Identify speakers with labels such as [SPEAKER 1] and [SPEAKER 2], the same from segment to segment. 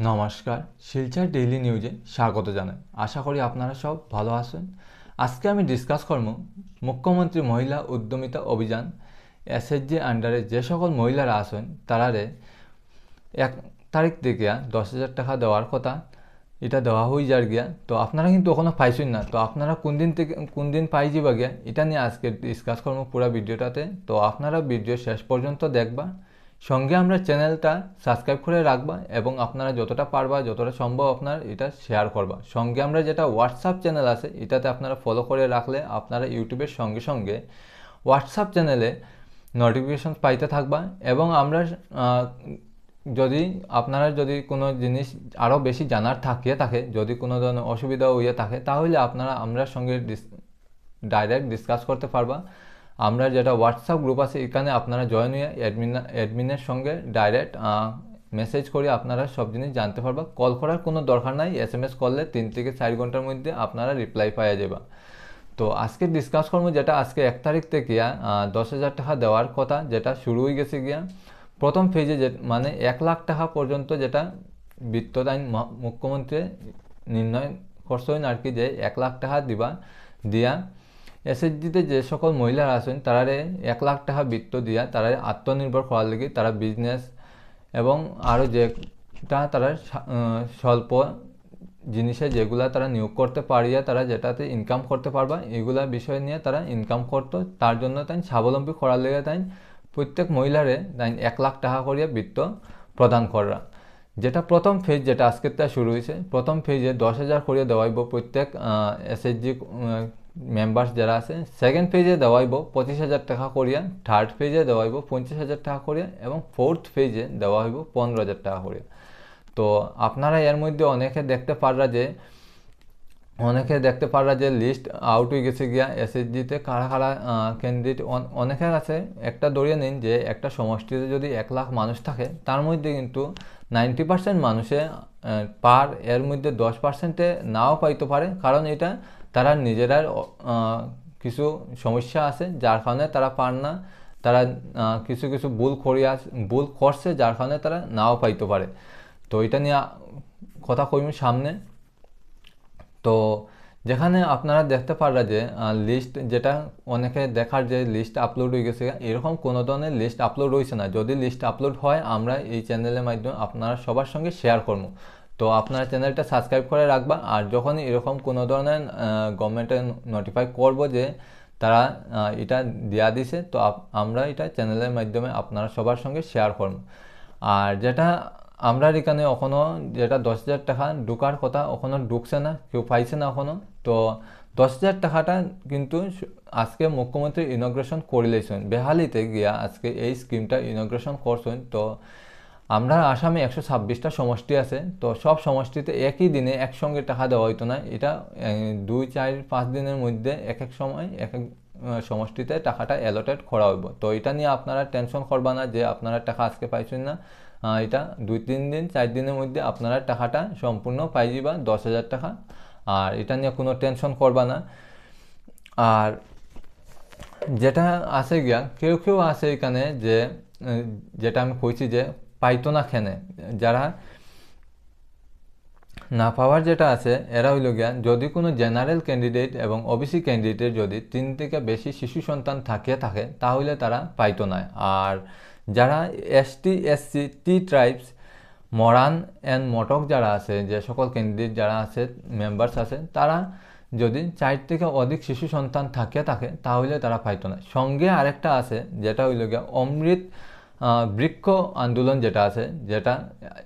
[SPEAKER 1] নমস্কার, শিলচর ডেইলি নিউজে স্বাগত জানাই। আশা করি আপনারা সব ভালো আছেন। আজকে আমি ডিসকাস করব মুখ্যমন্ত্রী মহিলা উদ্যমিতা অভিযান এসএইচজি আন্ডারে যে সকল মহিলারা আছেন তারারে 1 তারিখ থেকে 10,000 টাকা দেওয়ার কথা। এটা দেওয়া হয়ে যার গিয়া, তো আপনারা কিন্তু ওখানে পাইছেন না, তো আপনারা কোন দিন পাই যাবা গিয়া এটা নিয়ে আজকে ডিসকাস করবো পুরো ভিডিওটাতে। তো আপনারা ভিডিও শেষ পর্যন্ত দেখবা, সঙ্গে আমরা চ্যানেলটা সাবস্ক্রাইব করে রাখবা এবং আপনারা যতটা পারবা যতটা সম্ভব আপনার এটা শেয়ার করবা। সঙ্গে আমরা যেটা হোয়াটসঅ্যাপ চ্যানেল আছে এটাতে আপনারা ফলো করে রাখলে আপনারা ইউটিউবের সঙ্গে সঙ্গে হোয়াটসঅ্যাপ চ্যানেলে নোটিফিকেশন পাইতে থাকবা। এবং আমরা যদি কোনো জিনিস আরও বেশি জানার থাকে, যদি কোনো ধরনের অসুবিধা হয়ে থাকে, তাহলে আপনারা আমরা সঙ্গে ডাইরেক্ট ডিসকাস করতে পারবা। আমরা যেটা হোয়াটসঅ্যাপ গ্রুপ আছে এখানে আপনারা জয়েন হয়ে অ্যাডমিনের সঙ্গে ডাইরেক্ট মেসেজ করে আপনারা সব জিনিস জানতে পারবা। কল করার কোনো দরকার নাই, SMS করলে 3 থেকে 4 ঘন্টার মধ্যে আপনারা রিপ্লাই পাওয়া যাবে। তো আজকে ডিসকাস করবো যেটা আজকে 1 তারিখ থেকে 10,000 টাকা দেওয়ার কথা, যেটা শুরু হয়ে গেছে গিয়া প্রথম ফেজে, যে মানে 1 লাখ টাকা পর্যন্ত যেটা বিত্তদান মুখ্যমন্ত্রী নির্ণয় করছেন আর কি, যে 1 লাখ টাকা দিয়া এসএইচজিতে যে সকল মহিলারা আছেন তারারে 1 লাখ টাকা বৃত্ত দিয়া তারা আত্মনির্ভর করার লাগে, তারা বিজনেস এবং আরও যেটা তারা স্বল্প জিনিসে যেগুলা তারা নিয়োগ করতে পারিয়া তারা যেটাতে ইনকাম করতে পারবা, এগুলা বিষয় নিয়ে তারা ইনকাম করতো। তার জন্য তাই স্বাবলম্বী করার লেগে তাই প্রত্যেক মহিলারে তাই 1 লাখ টাকা করিয়া বৃত্ত প্রদান করা। যেটা প্রথম ফেজ যেটা আজকের তা শুরু হয়েছে, প্রথম ফেজে 10,000 করিয়া দেওয়াইব প্রত্যেক এসএইচজি মেম্বার্স যারা আছে। সেকেন্ড ফেজে দেওয়াইব 25,000 টাকা করিয়া, থার্ড ফেজে দেওয়াইব 50,000 টাকা করিয়া এবং ফোর্থ ফেজে দেওয়া হইব 15,000 টাকা করিয়া। তো আপনারা এর মধ্যে অনেকে দেখতে পাররা যে লিস্ট আউট হয়ে গেছে গিয়া এসএইচজিতে কারা কারা ক্যান্ডিডেট। অনেকের আছে একটা ধরিয়ে নিন যে একটা সমষ্টিতে যদি 1 লাখ মানুষ থাকে, তার মধ্যে কিন্তু 90% মানুষে এর মধ্যে 10%-এ নাও পাইতে পারে, কারণ এটা তারা নিজেরার কিছু সমস্যা আছে যার কারণে তারা পার না, তারা কিছু ভুল করছে যার কারণে তারা নাও পাইতে পারে। তো এটা নিয়ে কথা কইম সামনে। তো যেখানে আপনারা দেখতে পাররা যে লিস্ট যেটা অনেকে দেখার যে লিস্ট আপলোড হয়ে গেছে, এরকম কোনো ধরনের লিস্ট আপলোড হয়েছে না। যদি লিস্ট আপলোড হয় আমরা এই চ্যানেলের মাধ্যমে আপনারা সবার সঙ্গে শেয়ার করবো। তো আপনারা চ্যানেলটা সাবস্ক্রাইব করে রাখবা, আর যখনই এরকম কোনো ধরনের গভর্নমেন্টে নোটিফাই করব যে তারা এটা দেওয়া দিছে, তো আমরা এটা চ্যানেলের মাধ্যমে আপনারা সবার সঙ্গে শেয়ার করব। আর যেটা আমরা এখানে এখনও যেটা 10,000 টাকা ঢুকার কথা এখনও ঢুকছে না, কেউ পাইছে না এখনও। তো 10,000 টাকাটা কিন্তু আজকে মুখ্যমন্ত্রী ইনগ্রেশন করে লেছেন, বেহালিতে গিয়া আজকে এই স্কিমটা ইনগ্রেশন করছেন। তো আমরা আসামে 126টা সমষ্টি আছে, তো সব সমষ্টিতে একই দিনে একসঙ্গে টাকা দেওয়া হইতো না, এটা 2, 4, 5 দিনের মধ্যে এক এক সময় এক এক সমষ্টিতে টাকাটা অ্যালোটেড করা হইব। তো এটা নিয়ে আপনারা টেনশন করবা না যে আপনারা টাকা আজকে পাইছেন না, এটা 2-3 দিন 4 দিনের মধ্যে আপনারা টাকাটা সম্পূর্ণ পাই যাবা 10,000 টাকা। আর এটা নিয়ে কোনো টেনশন করবা না। আর যেটা আছে গিয়া কেউ আছে এখানে যে যেটা আমি কইছি যে পাইতো না খেনে, যারা না পাওয়ার যেটা আছে এরা হইল গিয়া, যদি কোনো জেনারেল ক্যান্ডিডেট এবং ওবিসি ক্যান্ডিডেটের যদি 3 থেকে বেশি শিশু সন্তান থাকে তাহলে তারা পাইতো না। আর যারা ST SC T tribes Moran and Matak যারা আছে, যে সকল ক্যান্ডিডেট যারা আছে মেম্বার্স আছে, তারা যদি 4 থেকে অধিক শিশু সন্তান থাকে তাহলে তারা পাইতো না। সঙ্গে আরেকটা আছে যেটা হইল গিয়া অমৃত বৃক্ষ আন্দোলন যেটা আছে, যেটা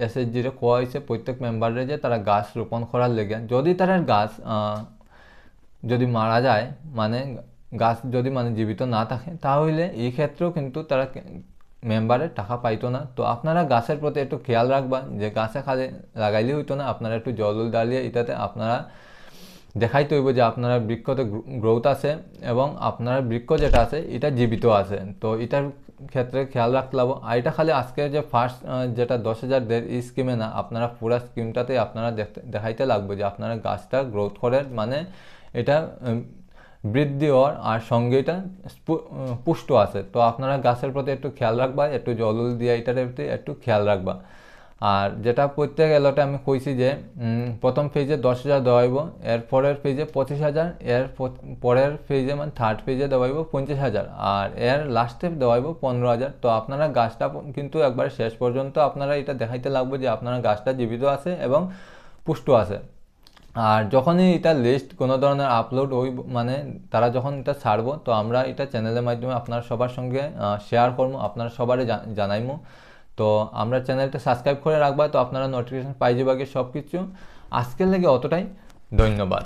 [SPEAKER 1] এসএইচজিরে কোয়া হয়েছে প্রত্যেক মেম্বারে যে তারা গাছ রোপণ করার লেগে, যদি তারা গাছ যদি মারা যায়, মানে গাছ যদি জীবিত না থাকে, তাহলে এই ক্ষেত্রেও কিন্তু তারা মেম্বারের টাকা পাইতো না। তো আপনারা গাছের প্রতি একটু খেয়াল রাখবা, যে গাছে খালি লাগাইলে হইতো না, আপনারা একটু জল ডালিয়ে এটাতে আপনারা দেখাইতে হইব যে আপনারা বৃক্ষতে গ্রোথ আছে এবং আপনার বৃক্ষ যেটা আছে এটা জীবিত আছে। তো এটার ক্ষেত্রে খেয়াল রাখতে লাগবো। আর এটা খালি আজকে যে ফার্স্ট যেটা 10,000 এই স্কিমে না, আপনারা পুরো স্কিমটাতে আপনারা দেখাইতে লাগবে যে আপনারা গাছটা গ্রোথ করে, মানে এটা বৃদ্ধি হওয়ার আর সঙ্গে এটা পুষ্ট আছে। তো আপনারা গাছের প্রতি একটু খেয়াল রাখবা, একটু জল দিয়ে এটার প্রতি একটু খেয়াল রাখবা। আর যেটা প্রত্যেক এলটে আমি কইছি যে প্রথম ফেজে 10,000 দেওয়া হইব, এর পরের ফেজে 25,000, এর পরের ফেজে মানে থার্ড ফেজে দেওয়া হইব 50,000, আর এর লাস্টে দেওয়া হইব 15,000। তো আপনারা গাছটা কিন্তু একবার শেষ পর্যন্ত আপনারা এটা দেখাইতে লাগবে যে আপনারা গাছটা জীবিত আছে এবং পুষ্ট আছে। আর যখনই এটা লিস্ট কোনো ধরনের আপলোড হইব মানে তারা যখন এটা ছাড়বো, তো আমরা এটা চ্যানেলের মাধ্যমে আপনার সবার সঙ্গে শেয়ার করবো, আপনারা সবারে জানাইমু। তো আমরা চ্যানেলটা সাবস্ক্রাইব করে রাখবা, তো আপনারা নোটিফিকেশন পাই যাবে সব কিছু। আজকের লেগে অতটাই, ধন্যবাদ।